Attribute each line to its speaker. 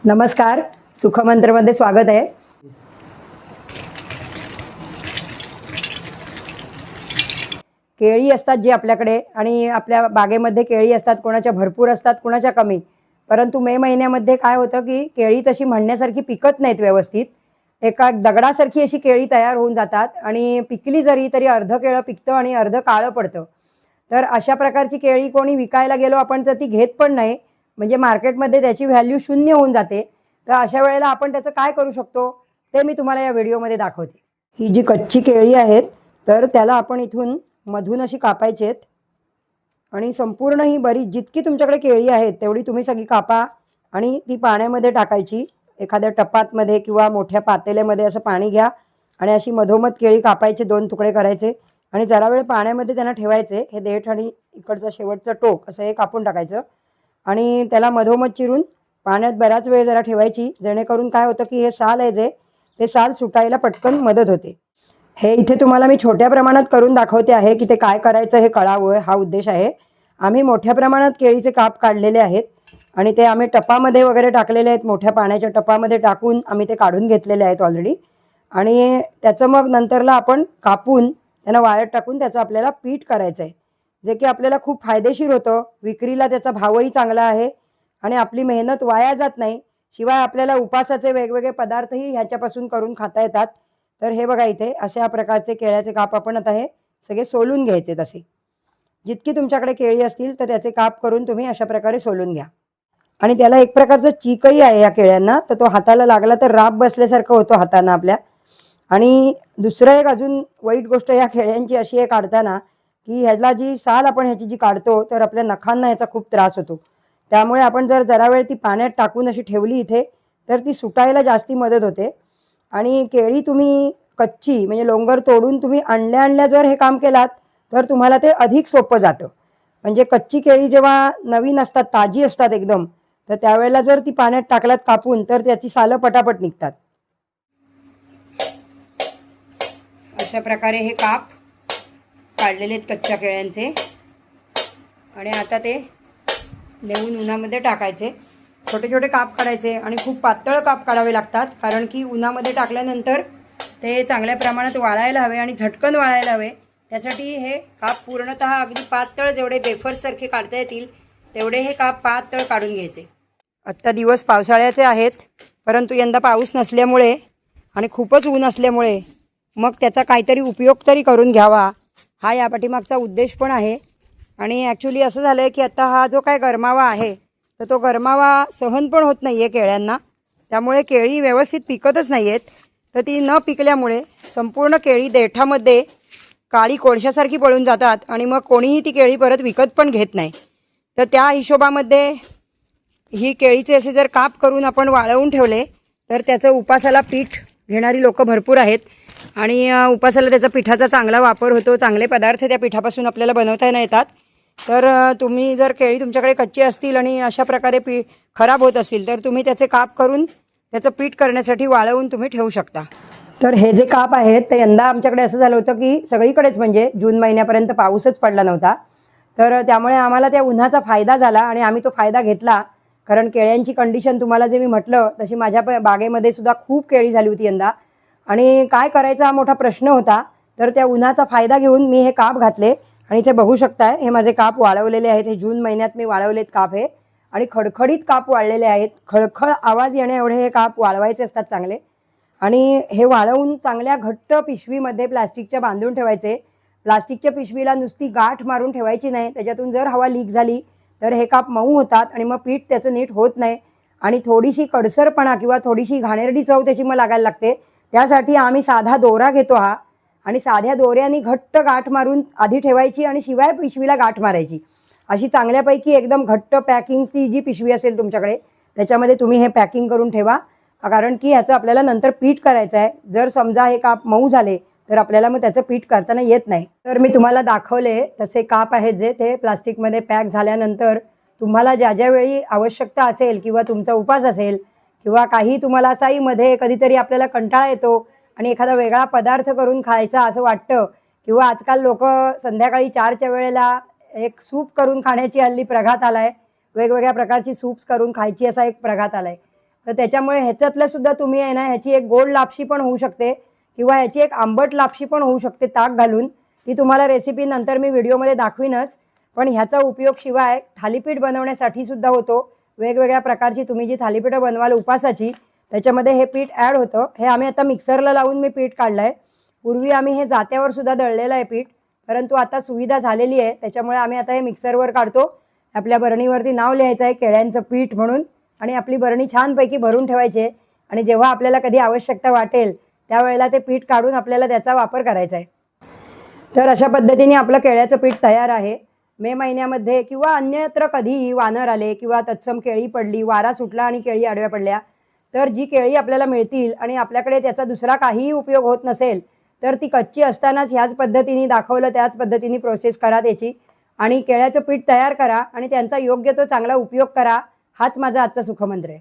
Speaker 1: नमस्कार, सुखमंत्रमध्ये स्वागत आहे। केळी असतात जी आपल्याकडे आणि आपल्या बागेमध्ये केळी असतात, कोणाच्या भरपूर असतात, कोणाच्या कमी। परंतु मे महिन्यामध्ये काय होतं की केळी तशी म्हणण्यासारखी पिकत नाहीत व्यवस्थित। एका दगडासारखी अशी केळी तयार होऊन जातात आणि पिकली जरी तरी अर्ध केळं पिकतं आणि अर्ध काळं पडतं। तर अशा प्रकारची केळी कोणी विकायला गेलो आपण तर ती घेत पण नाही, म्हणजे मार्केटमध्ये त्याची व्हॅल्यू शून्य होऊन जाते। तर अशा वेळेला आपण त्याचं काय करू शकतो ते मी तुम्हाला या व्हिडिओमध्ये दाखवते। ही जी कच्ची केळी आहेत तर त्याला आपण इथून मधून अशी कापायची आहेत आणि संपूर्ण ही बरी जितकी तुमच्याकडे केळी आहेत तेवढी तुम्ही सगळी कापा आणि ती पाण्यामध्ये टाकायची। एखाद्या टपातमध्ये किंवा मोठ्या पातेल्यामध्ये असं पाणी घ्या आणि अशी मधोमध केळी कापायचे, 2 तुकडे करायचे आणि जरा वेळ पाण्यामध्ये त्यांना ठेवायचे। हे देठ आणि इकडचं शेवटचं टोक असं हे कापून टाकायचं आणि त्याला मधोमध चिरून पाण्यात बराच वेळ जरा ठेवायची, जेणेकरून काय होतं की हे साल आहे जे ते साल सुटायला पटकन मदत होते। हे इथे तुम्हाला मी छोट्या प्रमाणात करून दाखवते आहे की ते काय करायचं हे कळावं, हा उद्देश आहे। आम्ही मोठ्या प्रमाणात केळीचे काप काढलेले आहेत आणि ते आम्ही टपामध्ये वगैरे टाकलेले आहेत, मोठ्या पाण्याच्या टपामध्ये टाकून आम्ही ते काढून घेतलेले आहेत ऑलरेडी। आणि त्याचं मग नंतरला आपण कापून त्यांना वाळत टाकून त्याचं आपल्याला पीठ करायचं आहे, जे की आपल्याला खूप फायदेशीर होतं। विक्रीला त्याचा भावही चांगला आहे आणि आपली मेहनत वाया जात नाही। शिवाय आपल्याला उपासाचे वेगवेगळे पदार्थही ह्याच्यापासून करून खाता येतात। तर हे बघा इथे अशा प्रकारचे केळ्याचे काप आपण आता हे सगळे सोलून घ्यायचे। तसे जितकी तुमच्याकडे केळी असतील तर त्याचे काप करून तुम्ही अशा प्रकारे सोलून घ्या। आणि त्याला एक प्रकारचं चीकही आहे या केळ्यांना, तर तो हाताला लागला तर राब बसल्यासारखं होतं हातांना आपल्या। आणि दुसरं एक अजून वाईट गोष्ट या खेळ्यांची अशी आहे काढताना की ह्याला जी साल आपण ह्याची जी काढतो तर आपल्या नखांना याचा खूप त्रास होतो। त्यामुळे आपण जर जरा वेळ ती पाण्यात टाकून अशी ठेवली इथे तर ती सुटायला जास्ती मदत होते। आणि केळी तुम्ही कच्ची म्हणजे लोंगर तोडून तुम्ही आणल्या जर हे काम केलात तर तुम्हाला ते अधिक सोपं जातं। म्हणजे कच्ची केळी जेव्हा नवीन असतात, ताजी असतात एकदम, तर त्यावेळेला जर ती पाण्यात टाकलात कापून तर त्याची सालं पटापट निघतात। अशा प्रकारे हे काप काढलेले आहेत कच्च्या केळ्यांचे आणि आता ते नेऊन उन्हामध्ये टाकायचे। छोटे छोटे काप काढायचे आणि खूप पातळ काप काढावे लागतात, कारण की उन्हामध्ये टाकल्यानंतर ते चांगल्या प्रमाणात वाळायला हवे आणि झटकन वाळायला हवे। त्यासाठी हे काप पूर्णतः अगदी पातळ, जेवढे वेफर्ससारखे काढता येतील तेवढे हे काप पातळ काढून घ्यायचे। आत्ता दिवस पावसाळ्याचे आहेत, परंतु यंदा पाऊस नसल्यामुळे आणि खूपच ऊन असल्यामुळे मग त्याचा काहीतरी उपयोग तरी करून घ्यावा, हा या पाठीमागचा उद्देश पण आहे। आणि ॲक्च्युली असं झालं आहे की आता हा जो काय गरमावा आहे तर तो गरमावा सहन पण होत नाही आहे केळ्यांना, त्यामुळे केळी व्यवस्थित पिकतच नाही आहेत। तर ती न पिकल्यामुळे संपूर्ण केळी देठामध्ये काळी कोळशासारखी पळून जातात आणि मग कोणीही ती केळी परत विकत पण घेत नाही। तर त्या हिशोबामध्ये ही केळीचे असे जर काप करून आपण वाळवून ठेवले तर त्याचं उपासाला पीठ घेणारी लोकं भरपूर आहेत आणि उपासाला त्याचा पिठाचा चांगला वापर होतो। चांगले पदार्थ त्या पिठापासून आपल्याला बनवता येतात। तर तुम्ही जर केळी तुमच्याकडे कच्ची असतील आणि अशा प्रकारे खराब होत असतील तर तुम्ही त्याचे काप करून त्याचं पीठ करण्यासाठी वाळवून तुम्ही ठेवू शकता। तर हे जे काप आहेत ते यंदा आमच्याकडे असं झालं होतं की सगळीकडेच म्हणजे जून महिन्यापर्यंत पाऊसच पडला नव्हता, तर त्यामुळे आम्हाला त्या उन्हाचा फायदा झाला आणि आम्ही तो फायदा घेतला। कारण केळ्यांची कंडिशन तुम्हाला जे मी म्हटलं तशी माझ्या बागेमध्ये सुद्धा खूप केळी झाली होती यंदा आणि काय करायचा हा मोठा प्रश्न होता। तर त्या उन्हाचा फायदा घेऊन मी हे काप घातले आणि इथे बघू शकताय हे माझे काप वाळवलेले आहेत। हे जून महिन्यात मी वाळवलेत काप हे आणि खडखडीत काप वाळलेले आहेत। खळखळ आवाज येणे एवढे हे काप वाळवायचे असतात चांगले आणि हे वाळवून चांगल्या घट्ट पिशवीमध्ये प्लास्टिकच्या बांधून ठेवायचे। प्लास्टिकच्या पिशवीला नुसती गाठ मारून ठेवायची नाही, त्याच्यातून जर हवा लीक झाली तर हे काप मऊ होतात आणि मग पीठ त्याचं नीट होत नाही आणि थोडीशी कडसरपणा किंवा थोडीशी घाणेरडी चव त्याची मग लागायला लागते। त्यासाठी आम्ही साधा दोरा घेतो हा आणि साध्या दोऱ्याने घट्ट गाठ मारून आधी ठेवायची आणि शिवाय पिशवीला गाठ मारायची। अशी चांगल्यापैकी एकदम घट्ट पॅकिंगची जी पिशवी असेल तुमच्याकडे त्याच्यामध्ये तुम्ही हे पॅकिंग करून ठेवा, कारण की ह्याचं आपल्याला नंतर पीठ करायचं आहे। जर समजा हे काप मऊ झाले तर आपल्याला मग त्याचं पीठ करताना येत नाही। तर मी तुम्हाला दाखवले तसे काप आहेत जे ते प्लास्टिकमध्ये पॅक झाल्यानंतर तुम्हाला ज्या ज्या वेळी आवश्यकता असेल किंवा तुमचा उपास असेल किंवा काही तुम्हाला असाही मध्ये कधीतरी आपल्याला कंटाळा येतो आणि एखादा वेगळा पदार्थ करून खायचा असं वाटतं किंवा आजकाल लोकं संध्याकाळी 4च्या वेळेला एक सूप करून खाण्याची हल्ली प्रघात आला आहे, वेगवेगळ्या प्रकारची सूप्स करून खायची असा एक प्रघात आला आहे। तर त्याच्यामुळे ह्याच्यातलं सुद्धा तुम्ही आहे ना ह्याची एक गोड लापशी पण होऊ शकते किंवा ह्याची एक आंबट लापशी पण होऊ शकते ताक घालून. ती तुम्हाला रेसिपी नंतर मी व्हिडिओमध्ये दाखवीनच. पण ह्याचा उपयोग शिवाय थालीपीठ बनवण्यासाठी सुद्धा होतो. वेगवेगळ्या प्रकारची तुम्ही जी थालीपीठं बनवाल उपासाची त्याच्यामध्ये हे पीठ ॲड होतं. हे आम्ही आता मिक्सरला लावून मी पीठ काढलं आहे. पूर्वी आम्ही हे जात्यावर सुद्धा दळलेलं आहे पीठ, परंतु आता सुविधा झालेली आहे त्याच्यामुळे आम्ही आता हे मिक्सरवर काढतो. आपल्या बरणीवरती नाव लिहायचं आहे केळ्यांचं पीठ म्हणून आणि आपली बरणी छानपैकी भरून ठेवायची आहे आणि जेव्हा आपल्याला कधी आवश्यकता वाटेल त्यावेळेला ते पीठ काढून आपल्याला त्याचा वापर करायचा आहे. तर अशा पद्धतीने आपलं केळ्याचं पीठ तयार आहे. मे महिन्यामध्ये किंवा अन्यत्र कधीही वानर आले किंवा तत्सम केळी पडली, वारा सुटला आणि केळी आडव्या पडल्या, तर जी केळी आपल्याला मिळतील आणि आपल्याकडे त्याचा दुसरा काहीही उपयोग होत नसेल तर ती कच्ची असतानाच ह्याच पद्धतीने दाखवलं त्याच पद्धतीने प्रोसेस करा त्याची आणि केळ्याचं पीठ तयार करा आणि त्यांचा योग्य तो चांगला उपयोग करा. हाच माझा आजचा सुखमंत्र आहे.